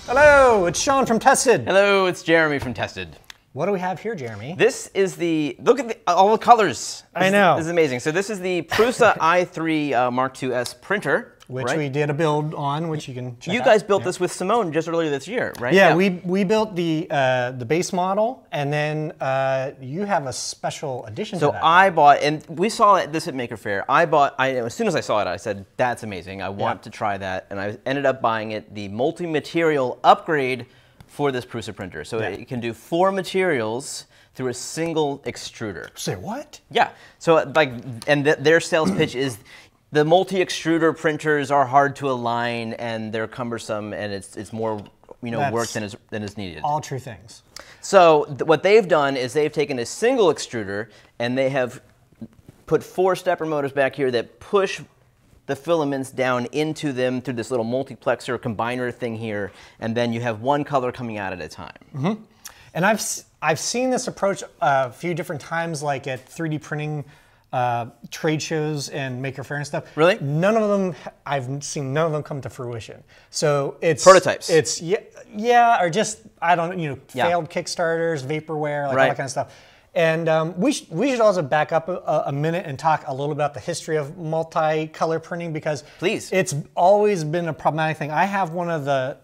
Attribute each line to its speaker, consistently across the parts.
Speaker 1: Hello, it's Sean from Tested.
Speaker 2: Hello, it's Jeremy from Tested.
Speaker 1: What do we have here, Jeremy?
Speaker 2: This is look at all the colors.
Speaker 1: I know.
Speaker 2: This is amazing. So this is the Prusa i3 Mark II's printer.
Speaker 1: Which
Speaker 2: right?
Speaker 1: we did a build on, which you can check out.
Speaker 2: You guys built this with Simone just earlier this year, right?
Speaker 1: Yeah, we built the base model, and then you have a special addition to that.
Speaker 2: So I bought, and we saw this at Maker Faire. As soon as I saw it, I said, that's amazing. I want to try that. And I ended up buying it, the multi-material upgrade for this Prusa printer. So it can do 4 materials through a single extruder.
Speaker 1: Say what?
Speaker 2: Yeah. So their sales pitch is, the multi-extruder printers are hard to align and they're cumbersome and it's more work than is needed.
Speaker 1: All true things.
Speaker 2: So what they've done is they've taken a single extruder and they have put 4 stepper motors back here that push the filaments down into them through this little multiplexer combiner thing here, and then you have one color coming out at a time.
Speaker 1: Mm-hmm. And I've seen this approach a few different times, like at 3D printing trade shows and Maker Faire and stuff.
Speaker 2: Really?
Speaker 1: None of them, I've seen none of them come to fruition. So it's
Speaker 2: prototypes.
Speaker 1: It's or just failed Kickstarters, vaporware, like all that kind of stuff. And we should also back up a minute and talk a little about the history of multicolor printing, because it's always been a problematic thing. I have one of the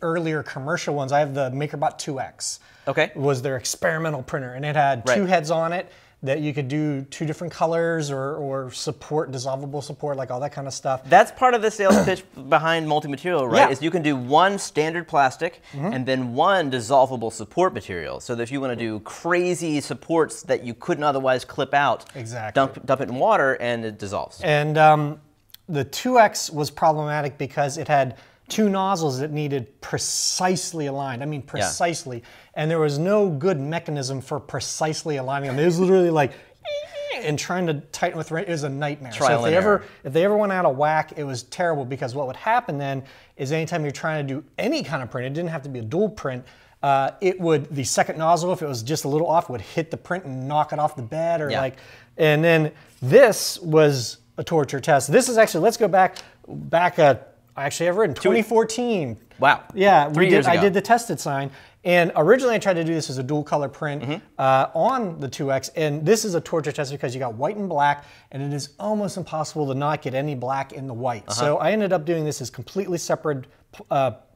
Speaker 1: earlier commercial ones. I have the MakerBot 2X. Okay. It was their experimental printer, and it had 2 heads on it that you could do 2 different colors or support, dissolvable support, like all that kind of stuff.
Speaker 2: That's part of the sales pitch behind multi-material, right? Yeah. Is you can do 1 standard plastic and then 1 dissolvable support material. So that if you want to do crazy supports that you couldn't otherwise clip out, dump it in water and it dissolves.
Speaker 1: And the 2X was problematic because it had 2 nozzles that needed precisely aligned. I mean, precisely. Yeah. And there was no good mechanism for precisely aligning them. It was literally like, and trying to tighten with, it was a nightmare. So if they ever went out of whack, it was terrible, because what would happen then is anytime you're trying to do any kind of print, it didn't have to be a dual print, the second nozzle, if it was just a little off, would hit the print and knock it off the bed, or and then this was a torture test. This is actually, let's go back actually ever in 2014.
Speaker 2: Wow.
Speaker 1: Yeah,
Speaker 2: 3 years ago.
Speaker 1: I did the tested sign, and originally I tried to do this as a dual color print on the 2X, and this is a torture test because you got white and black, and it is almost impossible to not get any black in the white. So I ended up doing this as completely separate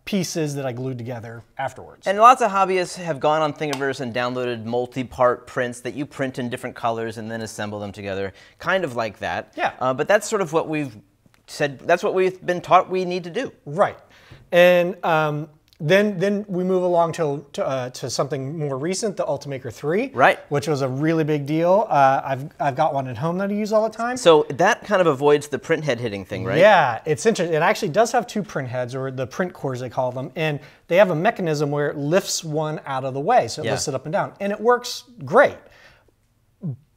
Speaker 1: pieces that I glued together afterwards.
Speaker 2: And lots of hobbyists have gone on Thingiverse and downloaded multi-part prints that you print in different colors and then assemble them together, kind of like that. Yeah. But that's sort of what we've said, that's what we've been taught we need to do.
Speaker 1: Right. And then we move along to something more recent, the Ultimaker 3, which was a really big deal. I've got one at home that I use all the time.
Speaker 2: So that kind of avoids the print head hitting thing, right?
Speaker 1: Yeah, it's interesting. It actually does have 2 print heads, or the print cores they call them, and they have a mechanism where it lifts one out of the way, so it lifts it up and down, and it works great.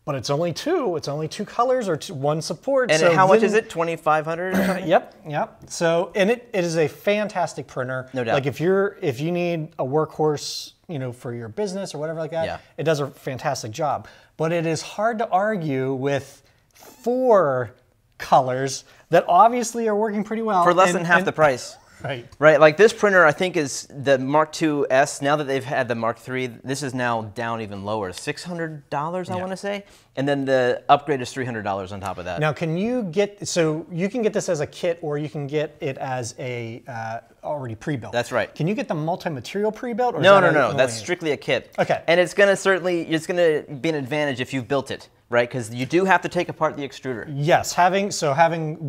Speaker 1: But it's only 2. It's only 2 colors, or 1 support.
Speaker 2: And how much is it? $2,500?
Speaker 1: Yep. So, and it is a fantastic printer.
Speaker 2: No doubt.
Speaker 1: Like if you need a workhorse, for your business or whatever like that, it does a fantastic job. But it is hard to argue with 4 colors that obviously are working pretty well
Speaker 2: for less than half the price.
Speaker 1: Right.
Speaker 2: Like this printer, I think, is the Mark II's. Now that they've had the Mark III, this is now down even lower, $600, I want to say. And then the upgrade is $300 on top of that.
Speaker 1: Now, you can get this as a kit, or you can get it as a already pre-built.
Speaker 2: That's right.
Speaker 1: Can you get the multi-material pre-built? Or
Speaker 2: No. That's strictly a kit.
Speaker 1: Okay.
Speaker 2: And it's going to be an advantage if you've built it. Right, because you do have to take apart the extruder.
Speaker 1: Yes, having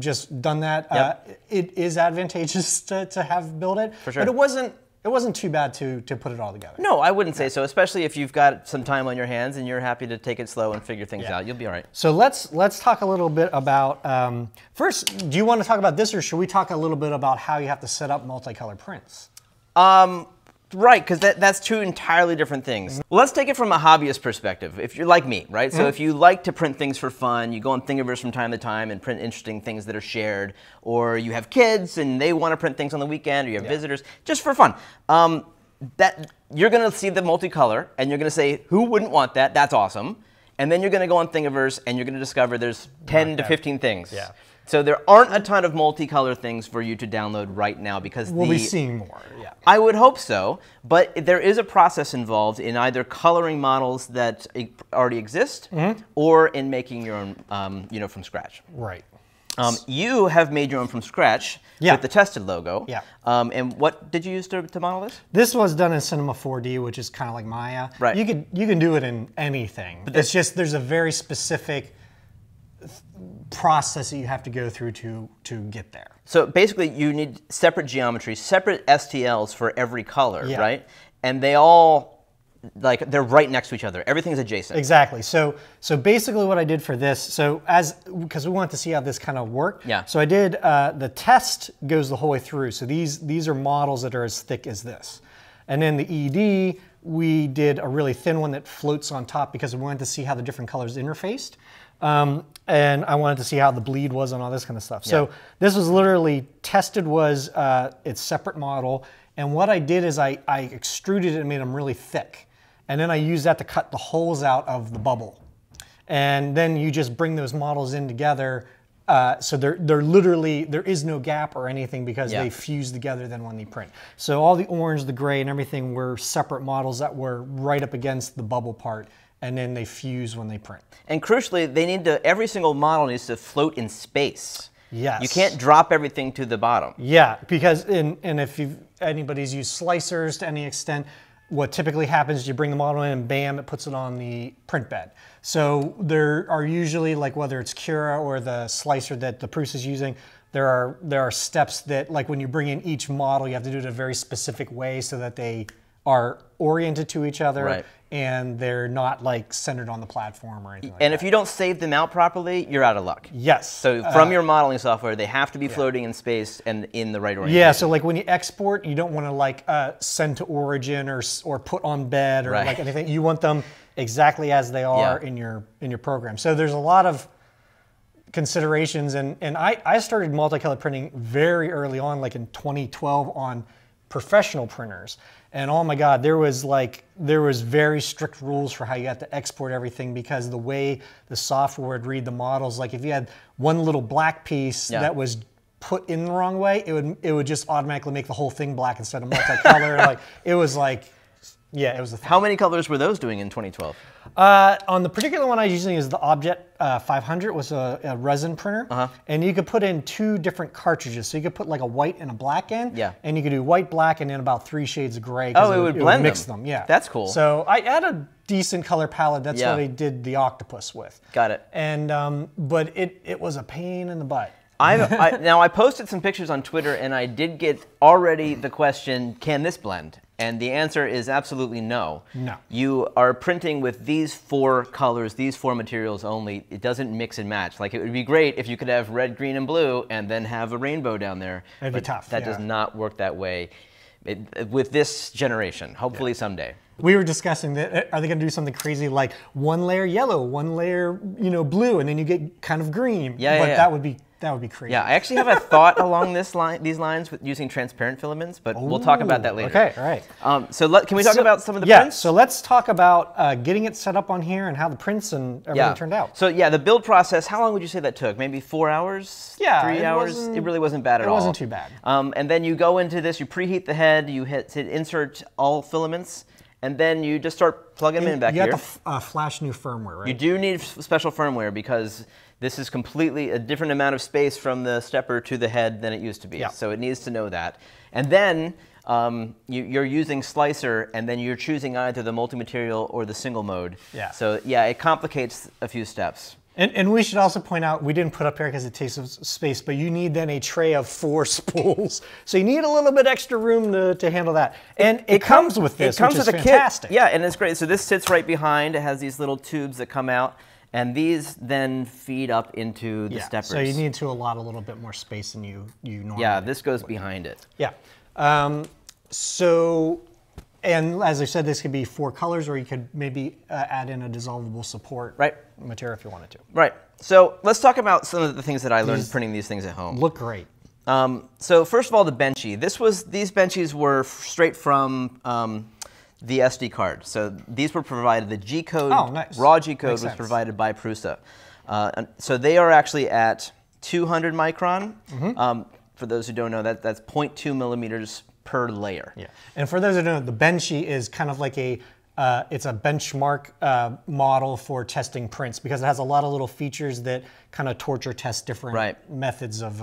Speaker 1: just done that, it is advantageous to have built it.
Speaker 2: For sure.
Speaker 1: But it wasn't too bad to put it all together.
Speaker 2: No, I wouldn't say so, especially if you've got some time on your hands and you're happy to take it slow and figure things out. You'll be all right.
Speaker 1: So let's talk a little bit about, first, do you want to talk about this, or should we talk a little bit about how you have to set up multicolor prints?
Speaker 2: Right, because that's 2 entirely different things. Well, let's take it from a hobbyist perspective. If you're like me, right? So if you like to print things for fun, you go on Thingiverse from time to time and print interesting things that are shared, or you have kids and they want to print things on the weekend, or you have visitors, just for fun. That you're going to see the multicolor and you're going to say, who wouldn't want that? That's awesome. And then you're going to go on Thingiverse and you're going to discover there's 10 to 15 things. So there aren't a ton of multicolor things for you to download right now because
Speaker 1: we'll be seeing more. Yeah.
Speaker 2: I would hope so, but there is a process involved in either coloring models that already exist or in making your own, you know, from scratch.
Speaker 1: Right.
Speaker 2: You have made your own from scratch with the tested logo.
Speaker 1: Yeah.
Speaker 2: And what did you use to model this?
Speaker 1: This was done in Cinema 4D, which is kind of like Maya.
Speaker 2: Right.
Speaker 1: You can do it in anything. But it's just there's a very specific process that you have to go through to get there.
Speaker 2: So basically, you need separate geometry, separate STLs for every color, right? And they all, like, they're right next to each other. Everything's adjacent.
Speaker 1: Exactly. So basically what I did for this, because we wanted to see how this kind of worked.
Speaker 2: Yeah.
Speaker 1: So I did, the test goes the whole way through. So these are models that are as thick as this. And then the ED, we did a really thin one that floats on top because we wanted to see how the different colors interfaced. And I wanted to see how the bleed was and all this kind of stuff. Yeah. So this was literally tested was its separate model. And what I did is I extruded it and made them really thick. And then I used that to cut the holes out of the bubble. And then you just bring those models in together. So they're literally, there is no gap or anything because they fuse together then when they print. So all the orange, the gray, and everything were separate models that were right up against the bubble part. And then they fuse when they print.
Speaker 2: And crucially, they need to, every single model needs to float in space.
Speaker 1: Yes.
Speaker 2: You can't drop everything to the bottom.
Speaker 1: Yeah, because, and if anybody's used slicers to any extent, what typically happens is you bring the model in and bam, it puts it on the print bed. So there are usually, like whether it's Cura or the slicer that the Prusa is using, there are steps that, like when you bring in each model, you have to do it a very specific way so that they are oriented to each other.
Speaker 2: Right.
Speaker 1: And they're not like centered on the platform or anything like that.
Speaker 2: And if you don't save them out properly, you're out of luck.
Speaker 1: Yes.
Speaker 2: So from your modeling software, they have to be floating in space and in the right orientation.
Speaker 1: Yeah, so like when you export, you don't want to like send to origin or put on bed or like anything. You want them exactly as they are in your program. So there's a lot of considerations, and I started multicolor printing very early on, like in 2012 on professional printers. And oh my God, there was very strict rules for how you had to export everything because the way the software would read the models, like if you had one little black piece that was put in the wrong way, it would just automatically make the whole thing black instead of multicolor. Like it was like, yeah, it was a thing.
Speaker 2: How many colors were those doing in 2012?
Speaker 1: On the particular one I was using is the Object 500 was a resin printer, and you could put in 2 different cartridges. So you could put like a white and a black in, and you could do white, black, and then about 3 shades of gray.
Speaker 2: Oh, it would blend
Speaker 1: mix them. Yeah,
Speaker 2: that's cool.
Speaker 1: So I had a decent color palette. That's what I did the octopus with.
Speaker 2: Got it.
Speaker 1: And but it was a pain in the butt.
Speaker 2: Now I posted some pictures on Twitter, and I did get already the question, can this blend? And the answer is absolutely no.
Speaker 1: No.
Speaker 2: You are printing with these 4 colors, these 4 materials only. It doesn't mix and match. Like it would be great if you could have red, green, and blue and then have a rainbow down there.
Speaker 1: It'd be tough.
Speaker 2: That does not work that way with this generation. Hopefully someday.
Speaker 1: We were discussing that. Are they going to do something crazy like 1 layer yellow, 1 layer blue, and then you get kind of green?
Speaker 2: Yeah,
Speaker 1: but that would be crazy.
Speaker 2: Yeah, I actually have a thought along these lines with using transparent filaments, but we'll talk about that later.
Speaker 1: Okay, all right.
Speaker 2: Can we talk about some of the prints?
Speaker 1: Yeah, so let's talk about getting it set up on here and how the prints and everything turned out.
Speaker 2: So yeah, the build process, how long would you say that took? Maybe 4 hours?
Speaker 1: Yeah.
Speaker 2: 3 hours? It really wasn't bad at all.
Speaker 1: It wasn't too bad.
Speaker 2: And then you go into this, you preheat the head, you hit insert all filaments, and then you just start plugging them in back here.
Speaker 1: You have to flash new firmware, right?
Speaker 2: You do need special firmware because this is completely a different amount of space from the stepper to the head than it used to be.
Speaker 1: Yeah.
Speaker 2: So it needs to know that. And then you're using slicer, and then you're choosing either the multi-material or the single mode.
Speaker 1: Yeah.
Speaker 2: So yeah, it complicates a few steps.
Speaker 1: And we should also point out, we didn't put up here because it takes up space, but you need then a tray of 4 spools. So you need a little bit extra room to handle that. And it comes with this, which is fantastic.
Speaker 2: Yeah, and it's great. So this sits right behind. It has these little tubes that come out, and these then feed up into the steppers.
Speaker 1: So you need to allot a little bit more space than you normally.
Speaker 2: Yeah, this goes behind it.
Speaker 1: Yeah. And as I said, this could be 4 colors, or you could maybe add in a dissolvable support material if you wanted to.
Speaker 2: Right. So let's talk about some of the things that I learned printing these things at home.
Speaker 1: Look great.
Speaker 2: So first of all, the benchy. These benchies were straight from the SD card. So these were provided. The G code, raw G code, was provided by Prusa. So they are actually at 200 micron. For those who don't know, that's 0.2 millimeters per layer.
Speaker 1: Yeah, and for those who don't know, the Benchy is kind of like it's a benchmark model for testing prints because it has a lot of little features that kind of torture test different methods of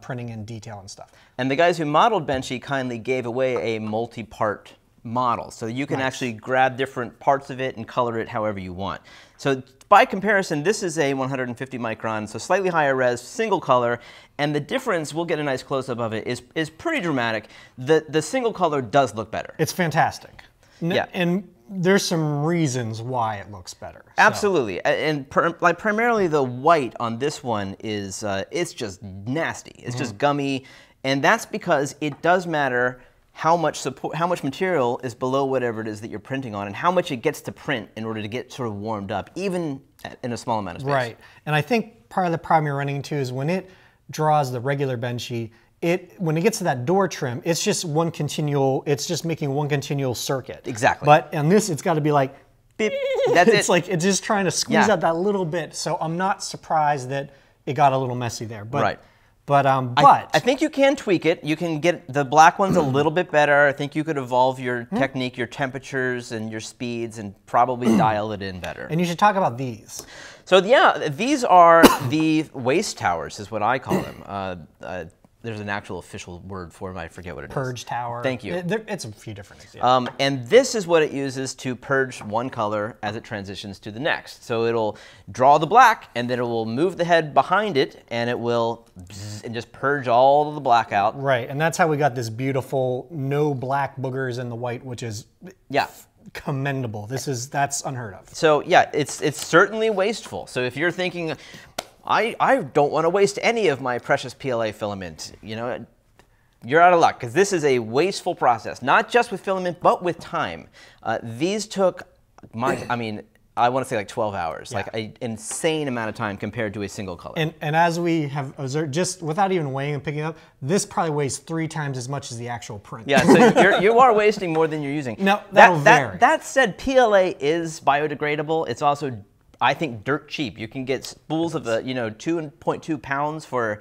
Speaker 1: printing in detail and stuff.
Speaker 2: And the guys who modeled Benchy kindly gave away a multi-part model, so you can actually grab different parts of it and color it however you want. So by comparison, this is a 150 micron, so slightly higher res, single color, and the difference, we'll get a nice close-up of it, is pretty dramatic. The single color does look better.
Speaker 1: It's fantastic.
Speaker 2: Yeah.
Speaker 1: And there's some reasons why it looks better.
Speaker 2: Absolutely, and like primarily the white on this one is it's just nasty. It's just gummy, and that's because it does matter how much material is below whatever it is that you're printing on, and how much it gets to print in order to get sort of warmed up, even in a small amount of space.
Speaker 1: Right, and I think part of the problem you're running into is when it draws the regular Benchy, when it gets to that door trim, it's just it's just making one continual circuit.
Speaker 2: Exactly.
Speaker 1: But on this, it's got to be like, beep.
Speaker 2: That's
Speaker 1: it's like, it's just trying to squeeze out that little bit. So I'm not surprised that it got a little messy there. But, I
Speaker 2: think you can tweak it. You can get the black ones a little bit better. I think you could evolve your technique, your temperatures, and your speeds, and probably dial it in better.
Speaker 1: And you should talk about these.
Speaker 2: So yeah, these are the waste towers, is what I call them. There's an actual official word for them. I forget what it is.
Speaker 1: Purge tower.
Speaker 2: Thank you.
Speaker 1: It's a few different things. Yeah.
Speaker 2: And this is what it uses to purge one color as it transitions to the next. So it'll draw the black, and then it will move the head behind it, and it will and just purge all of the black out.
Speaker 1: Right, and that's how we got this beautiful no black boogers in the white, which is commendable. That's unheard of.
Speaker 2: So yeah, it's certainly wasteful. So if you're thinking, I don't want to waste any of my precious PLA filament, you know, you're out of luck, because this is a wasteful process, not just with filament, but with time. These took, I want to say like 12 hours, like an insane amount of time compared to a single color.
Speaker 1: And as we have observed, just without even weighing and picking up, this probably weighs 3 times as much as the actual print.
Speaker 2: Yeah, so you are wasting more than you're using.
Speaker 1: No, that'll vary.
Speaker 2: That said, PLA is biodegradable. It's also, I think, dirt cheap. You can get spools of 2.2 pounds for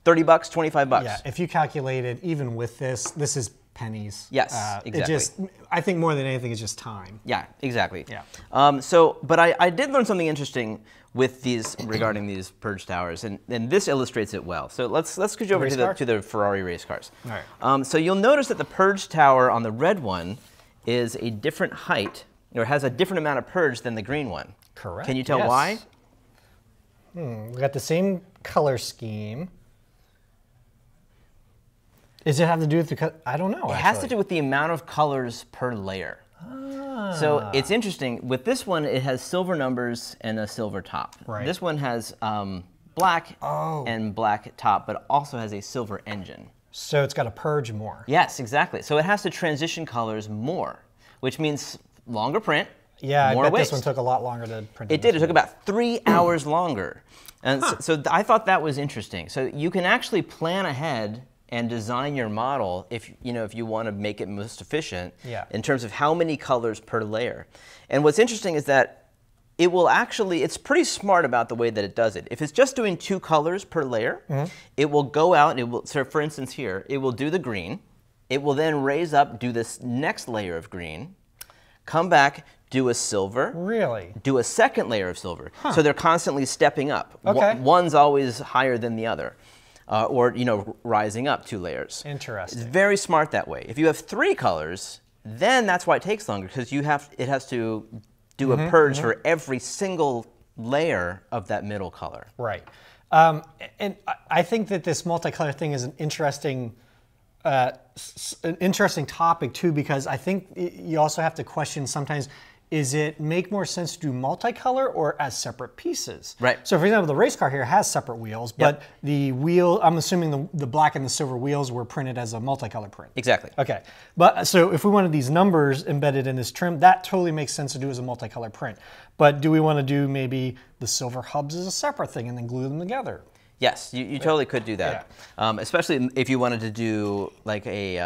Speaker 2: $30, $25.
Speaker 1: Yeah, if you calculate it, even with this is pennies.
Speaker 2: Yes, exactly.
Speaker 1: I think more than anything, it's just time.
Speaker 2: Yeah, exactly.
Speaker 1: Yeah.
Speaker 2: But I did learn something interesting with these regarding these purge towers, and this illustrates it well. So let's switch over to the Ferrari race cars.
Speaker 1: All right.
Speaker 2: So you'll notice that the purge tower on the red one is a different height, or has a different amount of purge than the green one.
Speaker 1: Correct.
Speaker 2: Can you tell why?
Speaker 1: We got the same color scheme. Does it have to do with the I don't know.
Speaker 2: It has to do with the amount of colors per layer. So it's interesting. With this one, it has silver numbers and a silver top.
Speaker 1: Right.
Speaker 2: This one has black and black top, but also has a silver engine.
Speaker 1: So it's got to purge more.
Speaker 2: Yes, exactly. So it has to transition colors more, which means longer print.
Speaker 1: Yeah,
Speaker 2: more
Speaker 1: I bet
Speaker 2: waste.
Speaker 1: this one took a lot longer to print.
Speaker 2: It did. It took about 3 hours longer. And so I thought that was interesting. So you can actually plan ahead and design your model if you want to make it most efficient in terms of how many colors per layer. And what's interesting is that it will actually, it's pretty smart about the way that it does it. If it's just doing 2 colors per layer, it will go out and it will, so for instance here, it will do the green. It will then raise up, do this next layer of green, come back, do a silver.
Speaker 1: Really?
Speaker 2: Do a second layer of silver. So they're constantly stepping up.
Speaker 1: Okay.
Speaker 2: One's always higher than the other. Or rising up 2 layers.
Speaker 1: Interesting.
Speaker 2: It's very smart that way. If you have 3 colors, then that's why it takes longer, because it has to do a purge for every single layer of that middle color.
Speaker 1: Right. And I think that this multicolor thing is an interesting topic too, because I think you also have to question sometimes, is it make more sense to do multicolor or as separate pieces?
Speaker 2: Right.
Speaker 1: So for example, the race car here has separate wheels, but the wheel, I'm assuming the black and the silver wheels were printed as a multicolor print.
Speaker 2: Exactly.
Speaker 1: Okay. But so if we wanted these numbers embedded in this trim, that totally makes sense to do as a multicolor print. But do we want to do maybe the silver hubs as a separate thing and then glue them together?
Speaker 2: Yes, you totally could do that. Especially if you wanted to do like a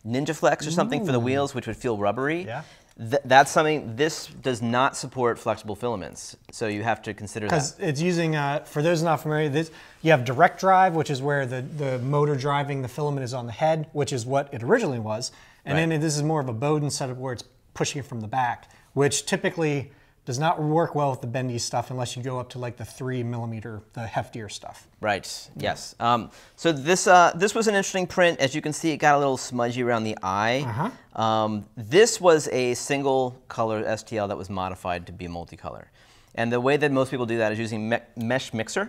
Speaker 2: Ninja Flex or something for the wheels, which would feel rubbery.
Speaker 1: Yeah.
Speaker 2: That's something, this does not support flexible filaments, so you have to consider that.
Speaker 1: Because it's using, for those not familiar, you have direct drive, which is where the motor driving the filament is on the head, which is what it originally was. And then this is more of a Bowden setup where it's pushing it from the back, which typically does not work well with the bendy stuff unless you go up to like the 3 millimeter, the heftier stuff.
Speaker 2: Right, yes. So this was an interesting print. As you can see, it got a little smudgy around the eye. This was a single color STL that was modified to be multicolor. And the way that most people do that is using mesh mixer,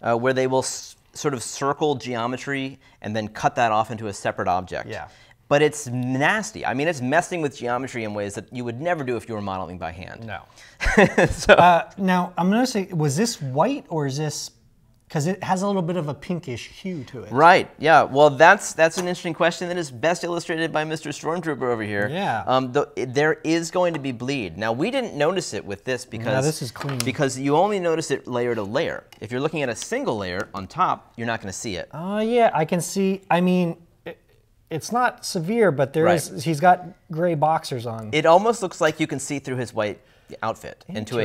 Speaker 2: where they will sort of circle geometry and then cut that off into a separate object.
Speaker 1: Yeah.
Speaker 2: But it's nasty. I mean, it's messing with geometry in ways that you would never do if you were modeling by hand.
Speaker 1: No.
Speaker 2: So,
Speaker 1: now, I'm going to say, was this white or is this, because it has a little bit of a pinkish hue to it.
Speaker 2: Right, yeah. Well, that's an interesting question that is best illustrated by Mr. Stormtrooper over here.
Speaker 1: Yeah.
Speaker 2: There is going to be bleed. Now, we didn't notice it with this because,
Speaker 1: this is clean.
Speaker 2: Because you only notice it layer to layer. If you're looking at a single layer on top, you're not going to see it.
Speaker 1: Oh, yeah, I can see, I mean, it's not severe, but there is. He's got gray boxers on.
Speaker 2: It almost looks like you can see through his white outfit into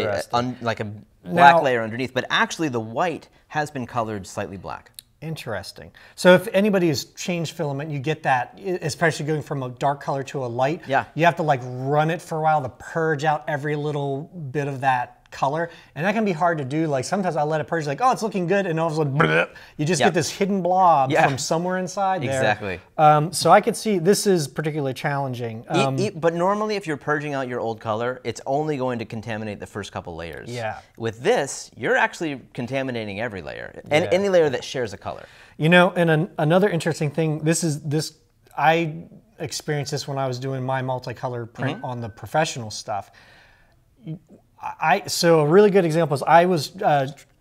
Speaker 2: like a black layer underneath, but actually the white has been colored slightly black.
Speaker 1: Interesting. So if anybody has changed filament, you get that, especially going from a dark color to a light.
Speaker 2: Yeah.
Speaker 1: You have to like run it for a while to purge out every little bit of that color, and that can be hard to do. Like sometimes I let it purge, like, oh, it's looking good, and all of a sudden, bleh, you just get this hidden blob from somewhere inside there.
Speaker 2: Exactly.
Speaker 1: So I could see this is particularly challenging.
Speaker 2: But normally, if you're purging out your old color, it's only going to contaminate the first couple layers.
Speaker 1: Yeah.
Speaker 2: With this, you're actually contaminating every layer, and any layer that shares a color.
Speaker 1: You know, and another interesting thing, I experienced this when I was doing my multicolor print on the professional stuff. So a really good example is I was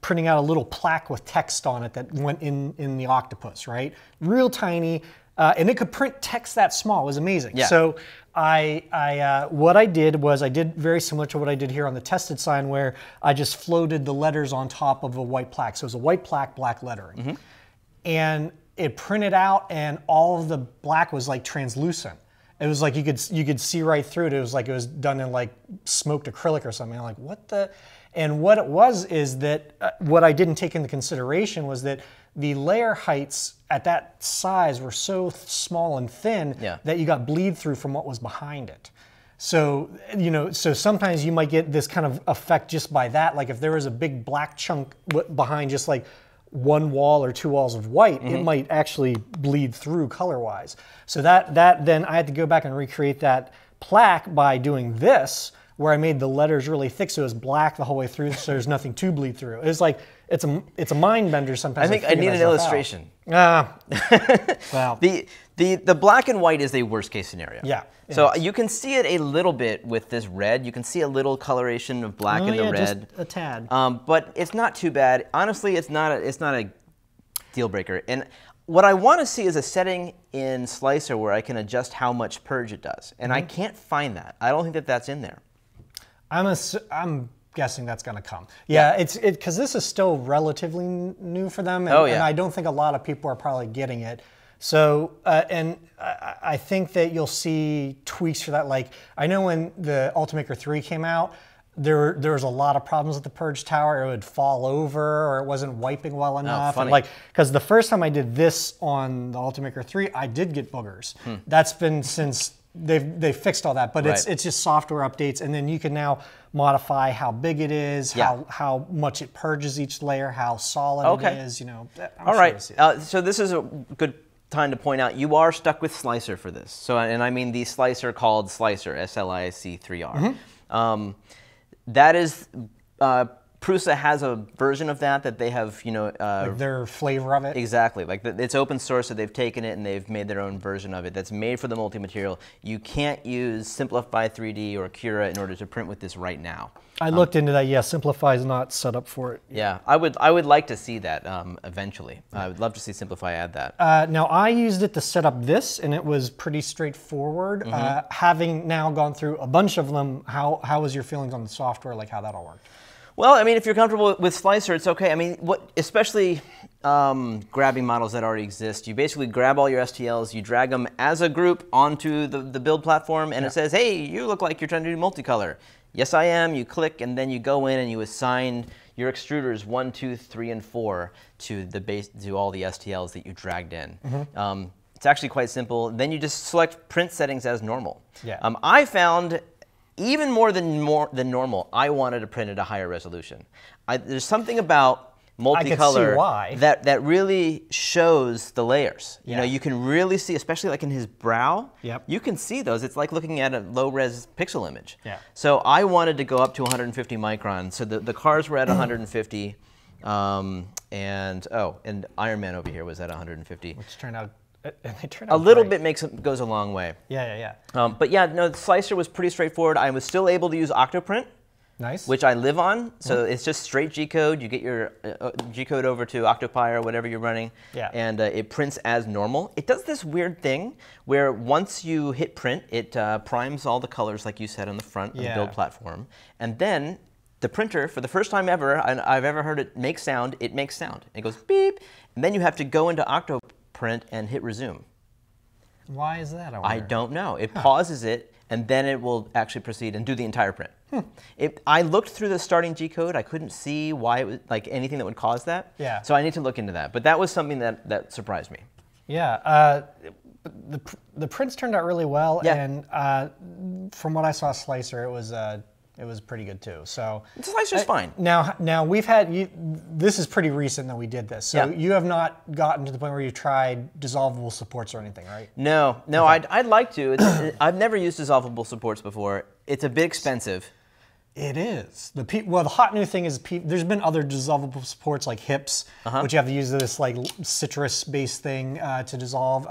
Speaker 1: printing out a little plaque with text on it that went in the octopus, right? Real tiny, and it could print text that small. It was amazing.
Speaker 2: Yeah.
Speaker 1: So what I did was I did very similar to what I did here on the tested sign, where I just floated the letters on top of a white plaque. So it was a white plaque, black lettering. And it printed out, and all of the black was like translucent. It was like you could see right through it. It was like it was done in like smoked acrylic or something. I'm like, what the? And what it was is that what I didn't take into consideration was that the layer heights at that size were so small and thin that you got bleed through from what was behind it. So, you know, so sometimes you might get this kind of effect just by that. Like if there was a big black chunk behind just like one wall or two walls of white, it might actually bleed through color-wise. So that then I had to go back and recreate that plaque by doing this, where I made the letters really thick so it was black the whole way through, so there's nothing to bleed through. It's like it's a mind bender sometimes.
Speaker 2: I think I need an illustration.
Speaker 1: Well,
Speaker 2: the black and white is a worst case scenario.
Speaker 1: Yeah.
Speaker 2: So you can see it a little bit with this red. You can see a little coloration of black in the red.
Speaker 1: Just a tad.
Speaker 2: But it's not too bad. Honestly, it's not a deal breaker. And what I want to see is a setting in Slicer where I can adjust how much purge it does. And I can't find that. I don't think that that's in there.
Speaker 1: I'm guessing that's going to come. Yeah, it's because this is still relatively new for them, and, and I don't think a lot of people are probably getting it. So, and I think that you'll see tweaks for that. Like, I know when the Ultimaker 3 came out, there was a lot of problems with the purge tower. It would fall over, or it wasn't wiping well enough.
Speaker 2: Funny.
Speaker 1: And like, because the first time I did this on the Ultimaker 3, I did get boogers. That's been since they fixed all that, but it's just software updates, and then you can now modify how big it is, how much it purges each layer, how solid it is. You know.
Speaker 2: All right. So this is a good time to point out you are stuck with Slicer for this. So, and I mean the Slicer called Slicer, SLIC3R. That is, Prusa has a version of that they have, you know,
Speaker 1: like their flavor of it.
Speaker 2: Exactly, like it's open source, so they've taken it and they've made their own version of it that's made for the multi-material. You can't use Simplify 3D or Cura in order to print with this right now.
Speaker 1: I looked into that. Yeah, Simplify is not set up for it.
Speaker 2: Yeah, I would like to see that eventually. I would love to see Simplify add that.
Speaker 1: Now I used it to set up this, and it was pretty straightforward. Having now gone through a bunch of them, how was your feelings on the software? Like how that all worked?
Speaker 2: Well, I mean, if you're comfortable with Slicer, it's okay. I mean, especially grabbing models that already exist. You basically grab all your STLs, you drag them as a group onto the build platform, and it says, hey, you look like you're trying to do multicolor. Yes, I am. You click, and then you go in and you assign your extruders 1, 2, 3, and 4 to the base, to all the STLs that you dragged in. It's actually quite simple. Then you just select print settings as normal. I found even more than normal, I wanted to print at a higher resolution. There's something about multicolor that really shows the layers. You know, you can really see, especially like in his brow, you can see those. It's like looking at a low-res pixel image. So I wanted to go up to 150 microns. So the cars were at 150, and Ironman over here was at 150.
Speaker 1: Which turned out,
Speaker 2: a little bit goes a long way. But yeah, no, the slicer was pretty straightforward. I was still able to use Octoprint.
Speaker 1: Nice.
Speaker 2: Which I live on, so it's just straight G-code. You get your G-code over to Octopi or whatever you're running, and it prints as normal. It does this weird thing where once you hit print, it primes all the colors, like you said, on the front of the build platform, and then the printer, for the first time ever, I've ever heard it make sound, it makes sound. It goes beep, and then you have to go into Octoprint and hit resume.
Speaker 1: Why is that?
Speaker 2: I don't know. It pauses it, and then it will actually proceed and do the entire print. I looked through the starting G-code. I couldn't see why it was like anything that would cause that. So I need to look into that. But that was something that surprised me.
Speaker 1: The prints turned out really well, and from what I saw, Slicer, it was pretty good too. So
Speaker 2: the Slicer's fine.
Speaker 1: Now we've had this is pretty recent that we did this. So you have not gotten to the point where you tried dissolvable supports or anything, right?
Speaker 2: No, I'd like to. I've never used dissolvable supports before. It's a bit expensive.
Speaker 1: It is. Well, the hot new thing is there's been other dissolvable supports like hips, which you have to use this like citrus-based thing to dissolve.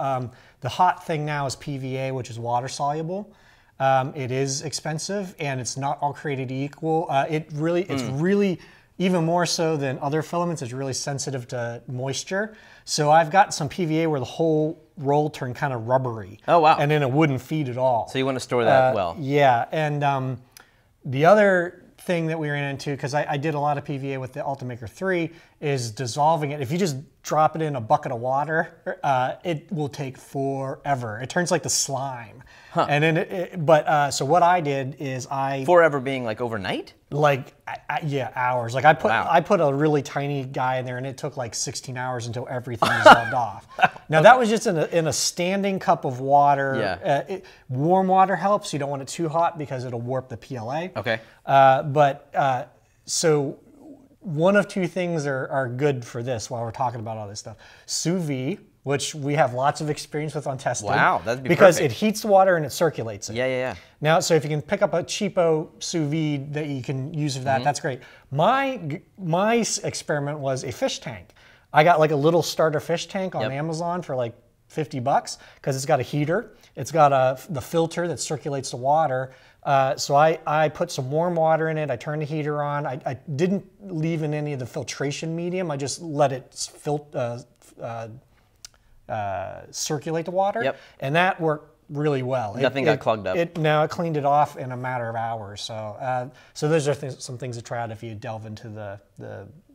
Speaker 1: The hot thing now is PVA, which is water soluble. It is expensive, and it's not all created equal. It's really even more so than other filaments. It's really sensitive to moisture. So I've got some PVA where the whole roll turned kind of rubbery.
Speaker 2: Oh wow!
Speaker 1: And then it wouldn't feed at all.
Speaker 2: So you want to store that well.
Speaker 1: Yeah, and the other thing that we ran into, because I did a lot of PVA with the Ultimaker 3, is dissolving it. If you just drop it in a bucket of water, it will take forever. It turns like the slime. And then, so what I did is
Speaker 2: forever being like overnight?
Speaker 1: Like, yeah, hours. Like I put a really tiny guy in there, and it took like 16 hours until everything dissolved off. Now that was just in a standing cup of water. Warm water helps. You don't want it too hot because it'll warp the PLA.
Speaker 2: Okay.
Speaker 1: So one of two things are good for this while we're talking about all this stuff. Sous vide, which we have lots of experience with on testing.
Speaker 2: Wow, that'd be
Speaker 1: because
Speaker 2: perfect.
Speaker 1: It heats the water and it circulates it.
Speaker 2: Yeah.
Speaker 1: Now, so if you can pick up a cheapo sous vide that you can use for that, that's great. My experiment was a fish tank. I got like a little starter fish tank on Amazon for like $50 because it's got a heater. It's got the filter that circulates the water. So I put some warm water in it. I turned the heater on. I didn't leave in any of the filtration medium. I just let it circulate the water, and that worked really well.
Speaker 2: Nothing got clogged up.
Speaker 1: It cleaned it off in a matter of hours. So those are some things to try out if you delve into the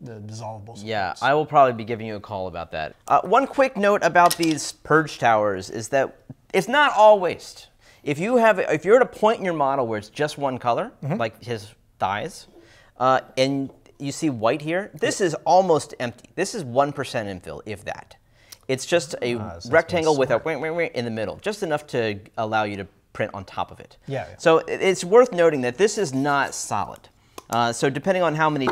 Speaker 1: dissolvable supports.
Speaker 2: Yeah, I will probably be giving you a call about that. One quick note about these purge towers is that it's not all waste. If you're at a point in your model where it's just one color, like his thighs, and you see white here, this is almost empty. This is 1% infill, if that. It's just a rectangle with a in the middle, just enough to allow you to print on top of it. So it's worth noting that this is not solid. So depending on how many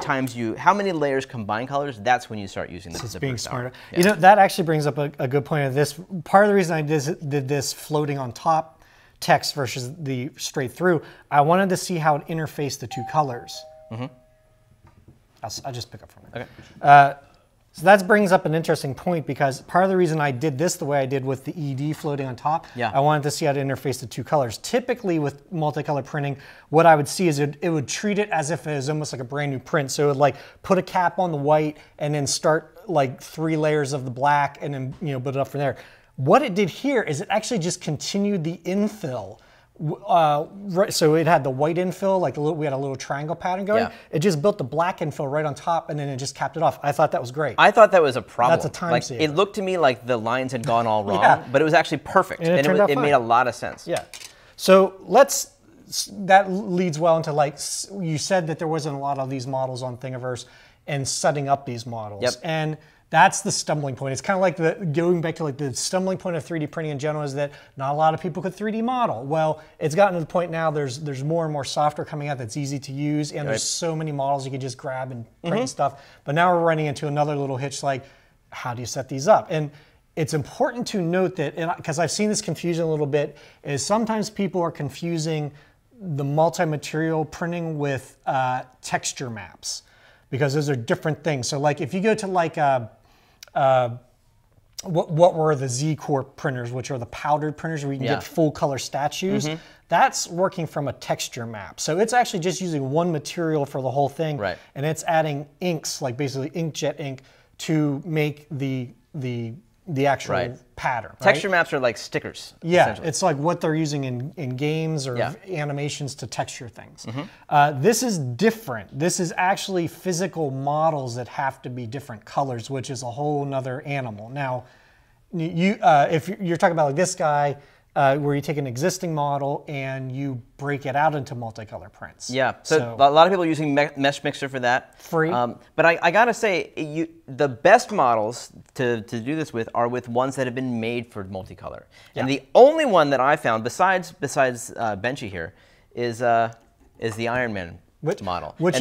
Speaker 2: layers combine colors, that's when you start using the
Speaker 1: being smarter.
Speaker 2: Yeah.
Speaker 1: You know, that actually brings up a good point of this. Part of the reason I did this floating on top text versus the straight through, I wanted to see how it interfaced the two colors. I'll just pick up from it.
Speaker 2: Okay.
Speaker 1: So that brings up an interesting point, because part of the reason I did this the way I did with the ED floating on top, I wanted to see how to interface the two colors. Typically with multicolor printing, what I would see is it would treat it as if it was almost like a brand new print. So it would like put a cap on the white and then start like 3 layers of the black and then build it up from there. What it did here is it actually just continued the infill Right, so it had the white infill, like we had a little triangle pattern going.
Speaker 2: Yeah.
Speaker 1: It just built the black infill right on top, and then it just capped it off. I thought that was great.
Speaker 2: I thought that was a problem.
Speaker 1: That's a time
Speaker 2: like,
Speaker 1: saver.
Speaker 2: It looked to me like the lines had gone all wrong,
Speaker 1: Yeah.
Speaker 2: but it was actually perfect,
Speaker 1: And it
Speaker 2: it made a lot of sense.
Speaker 1: Yeah. So that leads well into, like, you said that there wasn't a lot of these models on Thingiverse and setting up these models.
Speaker 2: Yep.
Speaker 1: And that's the stumbling point. It's kind of like going back to like the stumbling point of 3D printing in general is that not a lot of people could 3D model. Well, it's gotten to the point now there's more and more software coming out that's easy to use, and there's so many models you can just grab and print and stuff. But now we're running into another little hitch, like, how do you set these up? And it's important to note that, because I've seen this confusion a little bit, is sometimes people are confusing the multi-material printing with texture maps, because those are different things. So like if you go to like what were the Z Corp printers, which are the powdered printers where you can get full color statues, that's working from a texture map. So it's actually just using one material for the whole thing,
Speaker 2: right.
Speaker 1: And it's adding inks, like basically inkjet ink, to make the actual pattern.
Speaker 2: Texture maps are like stickers.
Speaker 1: Yeah, it's like what they're using in games or animations to texture things. This is different. This is actually physical models that have to be different colors, which is a whole nother animal. Now, if you're talking about like this guy, where you take an existing model and you break it out into multicolor prints.
Speaker 2: Yeah, so a lot of people are using Mesh Mixer for that.
Speaker 1: Free.
Speaker 2: But I gotta say, the best models to do this with are with ones that have been made for multicolor. And the only one that I found, besides Benchy here, is the Ironman model.
Speaker 1: Which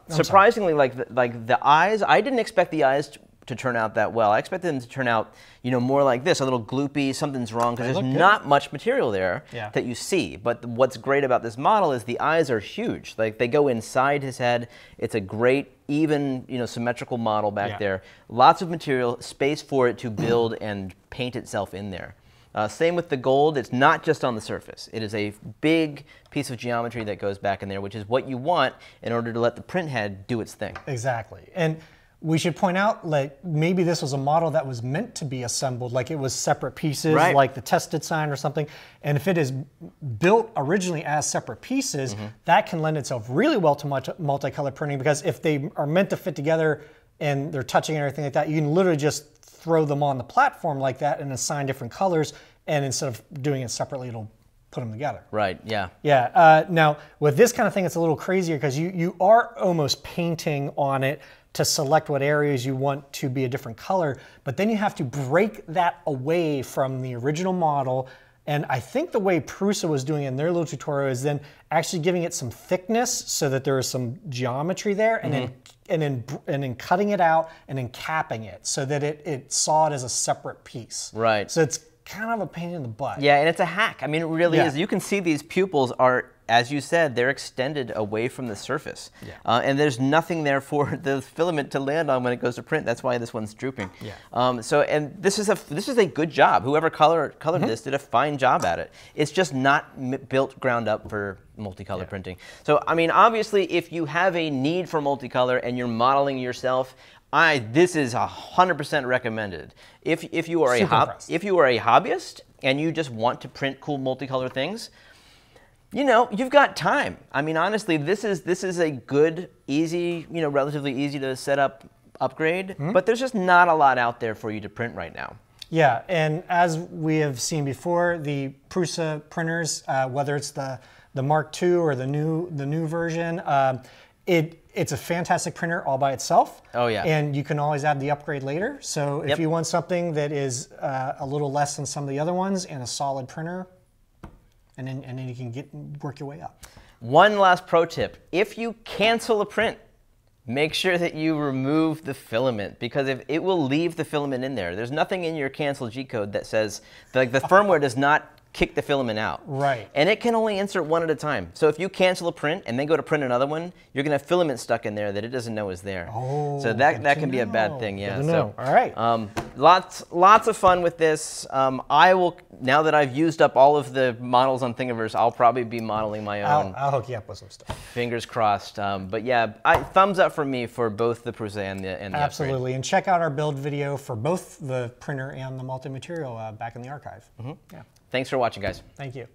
Speaker 2: surprisingly, like the eyes, I didn't expect the eyes to turn out that well. I expected them to turn out, more like this, a little gloopy, something's wrong, because there's not much material there that you see. But what's great about this model is the eyes are huge. Like they go inside his head. It's a great, even, symmetrical model back there. Lots of material, space for it to build and paint itself in there. Same with the gold. It's not just on the surface. It is a big piece of geometry that goes back in there, which is what you want in order to let the print head do its thing.
Speaker 1: Exactly. And we should point out, like, maybe this was a model that was meant to be assembled, like it was separate pieces, like the tested sign or something. And if it is built originally as separate pieces, that can lend itself really well to multicolor printing, because if they are meant to fit together and they're touching and everything like that, you can literally just throw them on the platform like that and assign different colors, and instead of doing it separately, it'll put them together.
Speaker 2: Right, yeah.
Speaker 1: Yeah, now with this kind of thing, it's a little crazier because you are almost painting on it to select what areas you want to be a different color, but then you have to break that away from the original model. And I think the way Prusa was doing it in their little tutorial is then actually giving it some thickness so that there is some geometry there, and then cutting it out and then capping it so that it saw it as a separate piece.
Speaker 2: Right.
Speaker 1: So it's kind of a pain in the butt.
Speaker 2: Yeah, and it's a hack. I mean, it really is. You can see these pupils are, as you said, they're extended away from the surface. And there's nothing there for the filament to land on when it goes to print. That's why this one's drooping. And this is a good job. Whoever colored this did a fine job at it. It's just not built ground up for multicolor printing. So, I mean, obviously, if you have a need for multicolor and you're modeling yourself, this is 100% recommended. If you are a hobbyist and you just want to print cool multicolor things, you've got time. I mean, honestly, this is a good, easy, relatively easy to set up upgrade, but there's just not a lot out there for you to print right now.
Speaker 1: Yeah, and as we have seen before, the Prusa printers, whether it's the Mark II or the new version, it's a fantastic printer all by itself.
Speaker 2: Oh yeah.
Speaker 1: And you can always add the upgrade later. So if you want something that is a little less than some of the other ones and a solid printer, and then you can work your way up. One
Speaker 2: last pro tip: if you cancel a print, make sure that you remove the filament, because if it will leave the filament in there. There's nothing in your cancel G code that says the firmware does not kick the filament out.
Speaker 1: Right.
Speaker 2: And it can only insert one at a time. So if you cancel a print and then go to print another one, you're going to have filament stuck in there that it doesn't know is there.
Speaker 1: Oh,
Speaker 2: so that can be a bad thing. Yeah.
Speaker 1: So all right.
Speaker 2: Lots of fun with this. I will, now that I've used up all of the models on Thingiverse, I'll probably be modeling my own.
Speaker 1: I'll hook you up with some stuff.
Speaker 2: Fingers crossed. But yeah, thumbs up for me for both the Prusa and the
Speaker 1: Absolutely.
Speaker 2: upgrade.
Speaker 1: And check out our build video for both the printer and the multi-material back in the archive.
Speaker 2: Yeah. Thanks for watching, guys.
Speaker 1: Thank you.